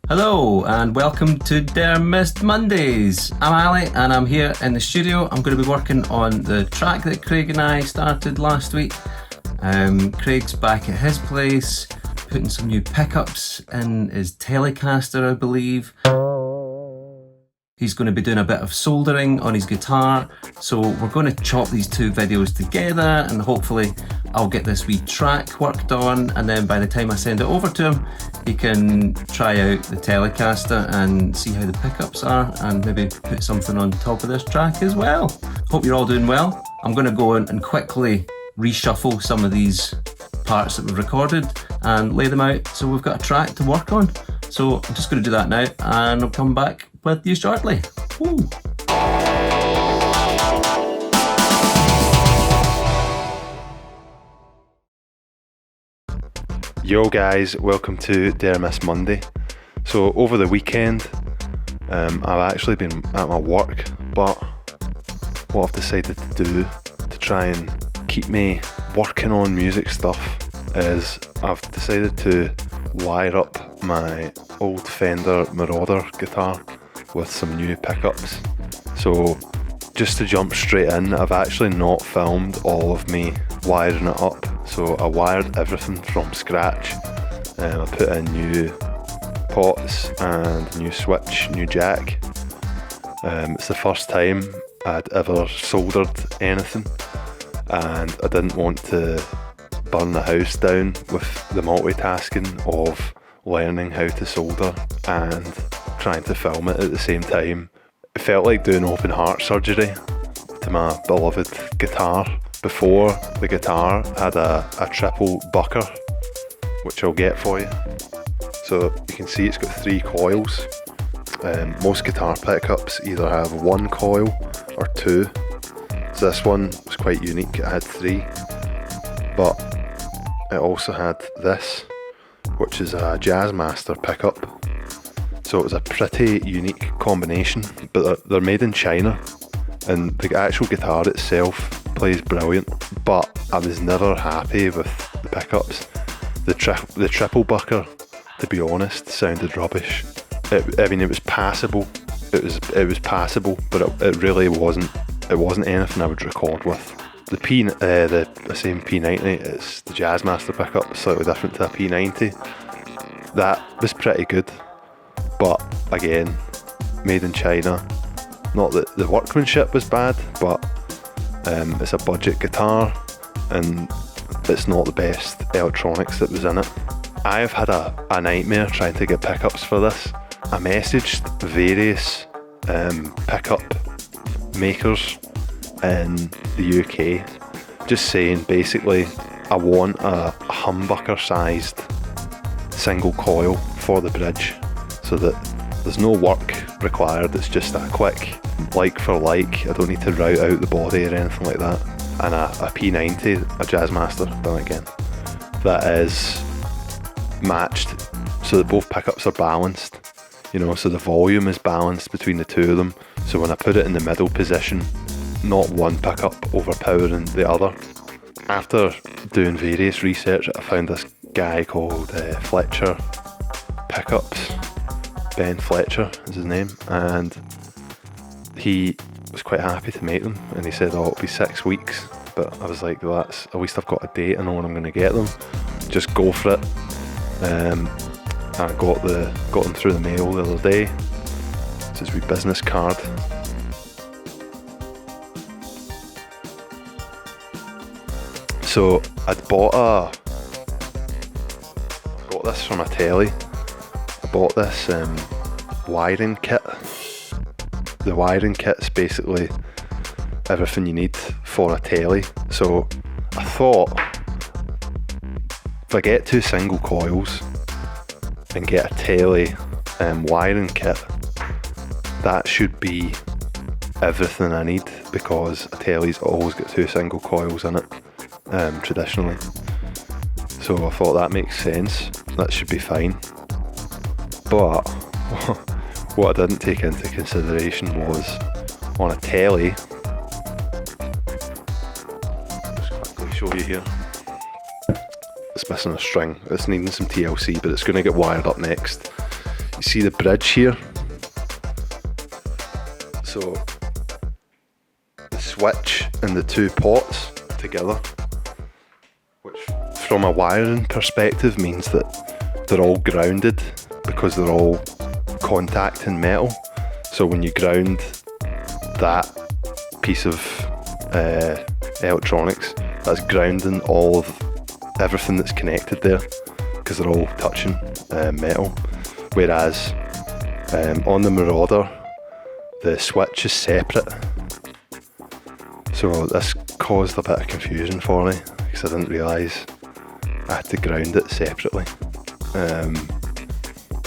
Hello and welcome to Dare Missed Mondays. I'm Ali and I'm here in the studio. I'm going to be working on the track that Craig and I started last week. Craig's back at his place, putting some new pickups in his Telecaster, I believe. He's going to be doing a bit of soldering on his guitar, so we're going to chop these two videos together and hopefully I'll get this wee track worked on, and then by the time I send it over to him he can try out the Telecaster and see how the pickups are and maybe put something on top of this track as well. Hope you're all doing well. I'm going to go in and quickly reshuffle some of these parts that we've recorded and lay them out so we've got a track to work on. So I'm just going to do that now and I'll come back with you shortly. Woo. Yo guys, welcome to Dare Miss Monday. So over the weekend, I've actually been at my work, but what I've decided to do to try and keep me working on music stuff is I've decided to wire up my old Fender Marauder guitar with some new pickups. So just to jump straight in, I've actually not filmed all of me wiring it up. So I wired everything from scratch. I put in new pots and new switch, new jack. It's the first time I'd ever soldered anything, and I didn't want to burn the house down with the multitasking of learning how to solder and trying to film it at the same time. It felt like doing open heart surgery to my beloved guitar. Before, the guitar had a triple bucker, which I'll get for you. So you can see it's got 3 coils. Most guitar pickups either have 1 coil or 2. So this one was quite unique, it had 3. But it also had this, which is a Jazzmaster pickup. So it was a pretty unique combination, but they're made in China, and the actual guitar itself plays brilliant, but I was never happy with the pickups. The triple bucker, to be honest, sounded rubbish. It was passable. It was passable, but it really wasn't. It wasn't anything I would record with. The same P90, it's the Jazzmaster pickup, slightly different to a P90. That was pretty good, but again, made in China. Not that the workmanship was bad, but it's a budget guitar and it's not the best electronics that was in it. I've had a nightmare trying to get pickups for this. I messaged various pickup makers in the UK just saying basically I want a humbucker sized single coil for the bridge so that there's no work required, it's just a quick like for like. I don't need to route out the body or anything like that. And a P90, a Jazzmaster, done again, that is matched so that both pickups are balanced, so the volume is balanced between the two of them. So when I put it in the middle position, not one pickup overpowering the other. After doing various research, I found this guy called Fletcher Pickups. Ben Fletcher is his name, and he was quite happy to make them, and he said, it'll be 6 weeks, but I was like, well, that's, at least I've got a date, I know when I'm going to get them, just go for it. I got them through the mail the other day. It's his wee business card. So I'd got this from a telly. I bought this wiring kit. The wiring kit's basically everything you need for a telly. So I thought, if I get 2 single coils and get a telly wiring kit, that should be everything I need, because a telly's always got 2 single coils in it, traditionally. So I thought that makes sense, that should be fine. But what I didn't take into consideration was, on a telly, just quickly show you here, it's missing a string, it's needing some TLC, but it's going to get wired up next. you see the bridge here. So the switch and the two pots together, which from a wiring perspective means that they're all grounded because they're all contacting metal. So when you ground that piece of electronics, that's grounding all of everything that's connected there, because they're all touching metal. Whereas on the Marauder, the switch is separate. So this caused a bit of confusion for me, because I didn't realise I had to ground it separately.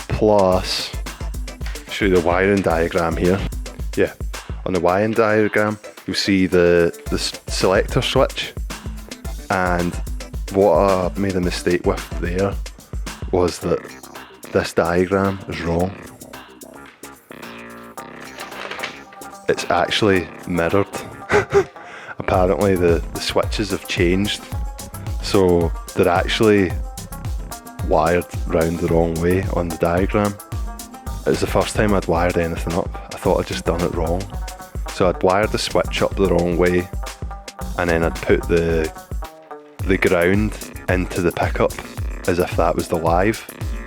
Plus, show you the wiring diagram here. Yeah, on the wiring diagram, you'll see the selector switch, and what I made a mistake with there was that this diagram is wrong. It's actually mirrored. Apparently the switches have changed, so they're actually wired round the wrong way on the diagram. It was the first time I'd wired anything up. I thought I'd just done it wrong. So I'd wired the switch up the wrong way, and then I'd put the ground into the pickup as if that was the live,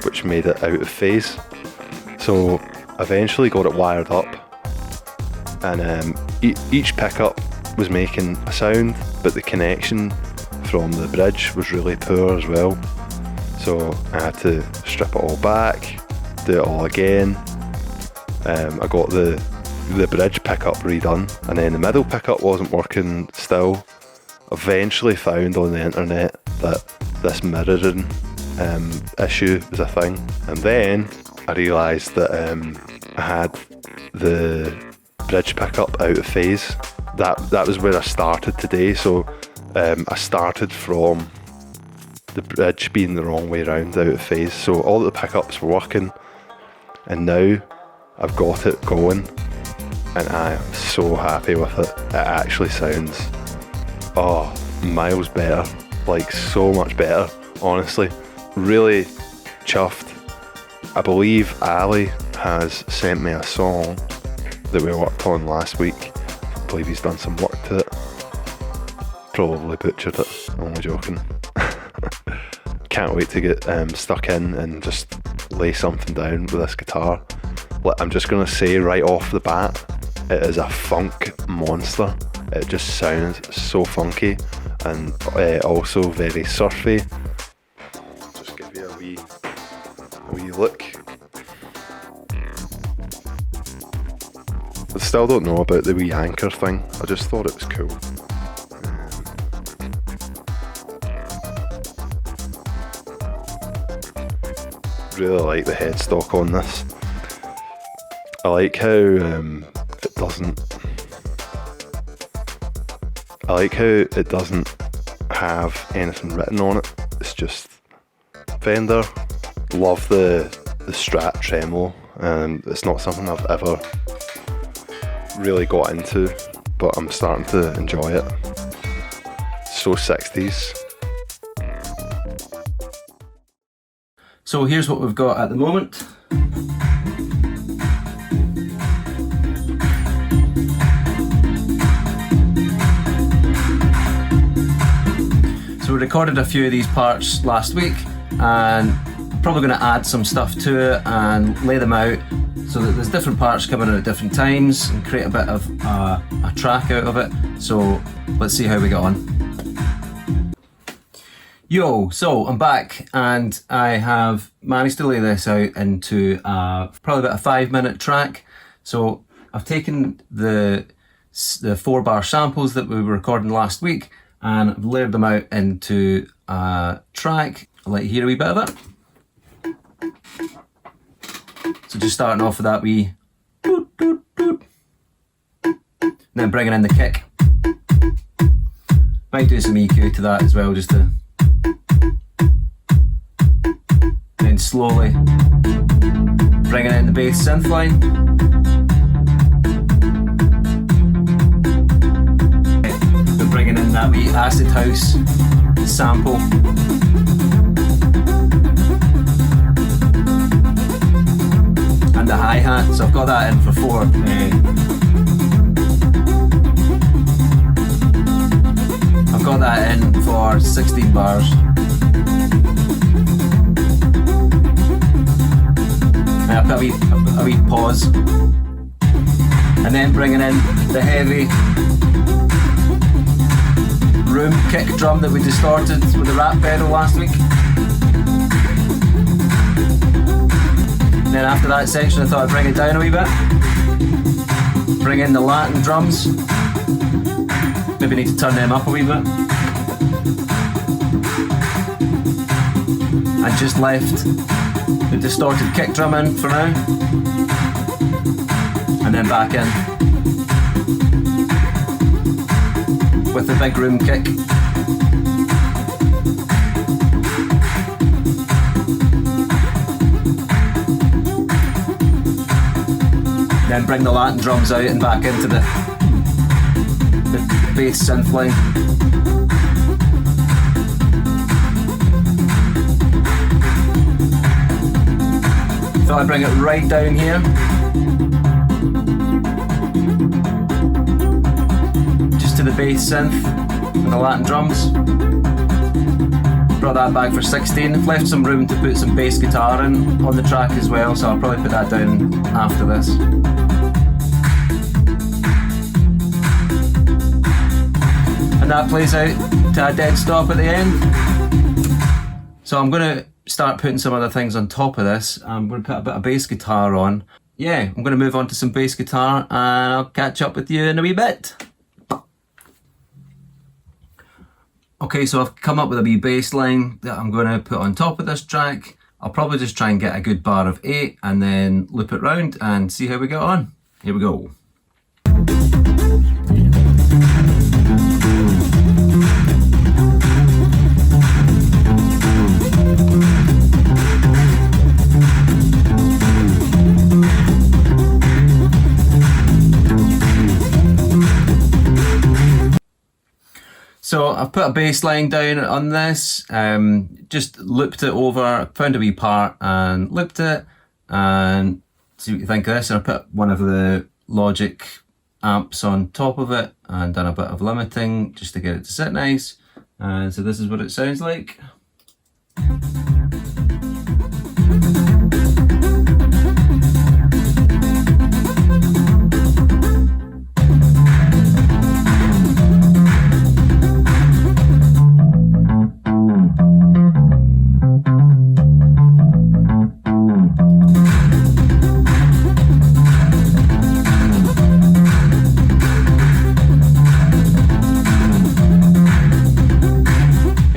which made it out of phase. So eventually got it wired up, and each pickup was making a sound, but the connection from the bridge was really poor as well. So I had to strip it all back, do it all again. I got the bridge pickup redone, and then the middle pickup wasn't working still. Eventually found on the internet that this mirroring issue is a thing, and then I realised that I had the bridge pickup out of phase. That was where I started today. So I started from the bridge being the wrong way around, out of phase. So all the pickups were working, and now I've got it going, and I am so happy with it. It actually sounds miles better, like so much better, honestly. Really chuffed. I believe Ali has sent me a song that we worked on last week. I believe he's done some work to it. Probably butchered it, I'm only joking. Can't wait to get stuck in and just lay something down with this guitar. I'm just going to say right off the bat, it is a funk monster. It just sounds so funky, and also very surfy. Just give you a wee look. I still don't know about the wee anchor thing. I just thought it was cool. Really like the headstock on this. I like how it doesn't have anything written on it. It's just Fender. Love the Strat tremolo. It's not something I've ever really got into, but I'm starting to enjoy it. So 60s. So here's what we've got at the moment. So we recorded a few of these parts last week, and probably going to add some stuff to it and lay them out so that there's different parts coming in at different times and create a bit of a track out of it. So let's see how we get on. Yo, so I'm back, and I have managed to lay this out into probably about a 5-minute track. So I've taken the 4-bar samples that we were recording last week, and I've layered them out into a track. I'll let you hear a wee bit of it. So just starting off with that wee doot, doot, doot. And then bringing in the kick. Might do some EQ to that as well, just to... Then slowly bringing in the bass synth line. Then bringing in that wee acid house sample. the hi-hat, so I've got that in for 4. I've got that in for 16 bars. And I put a wee pause. And then bringing in the heavy room kick drum that we distorted with the rat pedal last week. And then after that section I thought I'd bring it down a wee bit. Bring in the Latin drums. Maybe need to turn them up a wee bit. I just left the distorted kick drum in for now. And then back in with the big room kick. Then bring the Latin drums out and back into the bass synth line. Thought I'd bring it right down here. Just to the bass synth and the Latin drums. Brought that back for 16. I've left some room to put some bass guitar in on the track as well, so I'll probably put that down after this. And that plays out to a dead stop at the end. So I'm going to start putting some other things on top of this. I'm going to put a bit of bass guitar on. Yeah, I'm going to move on to some bass guitar and I'll catch up with you in a wee bit. Okay, so I've come up with a wee bass line that I'm going to put on top of this track. I'll probably just try and get a good bar of 8 and then loop it round and see how we get on. Here we go. So I've put a bass line down on this, just looped it over, found a wee part and looped it, and see what you think of this. And I put one of the Logic amps on top of it and done a bit of limiting just to get it to sit nice. And so this is what it sounds like.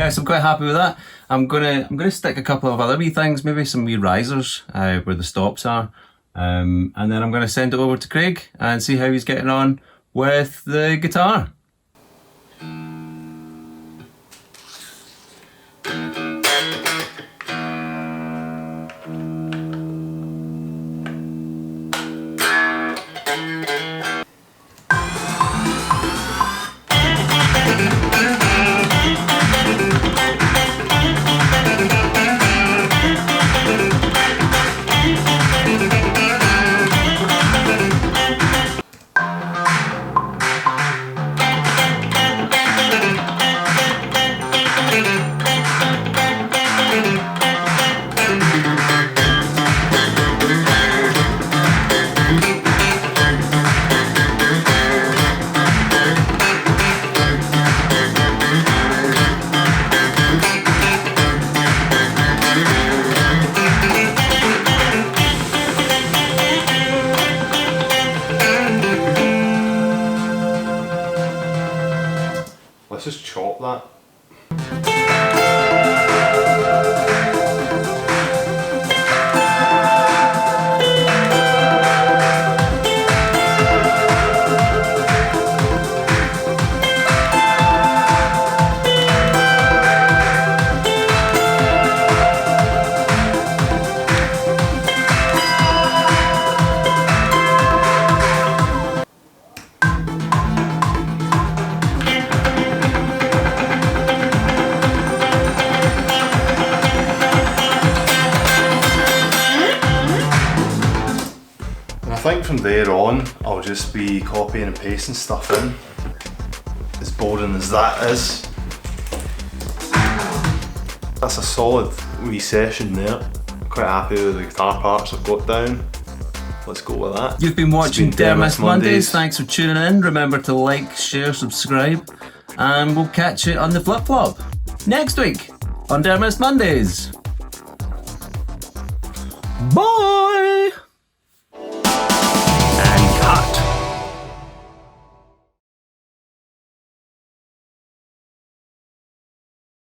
So I'm quite happy with that. I'm gonna stick a couple of other wee things, maybe some wee risers where the stops are, and then I'm gonna send it over to Craig and see how he's getting on with the guitar. Let's just chop that. think from there on, I'll just be copying and pasting stuff in. As boring as that is. That's a solid wee session there. Quite happy with the guitar parts I've got down. Let's go with that. You've been watching Dermis Mondays. Thanks for tuning in. Remember to like, share, subscribe, and we'll catch you on the flip flop next week on Dermis Mondays. Bye!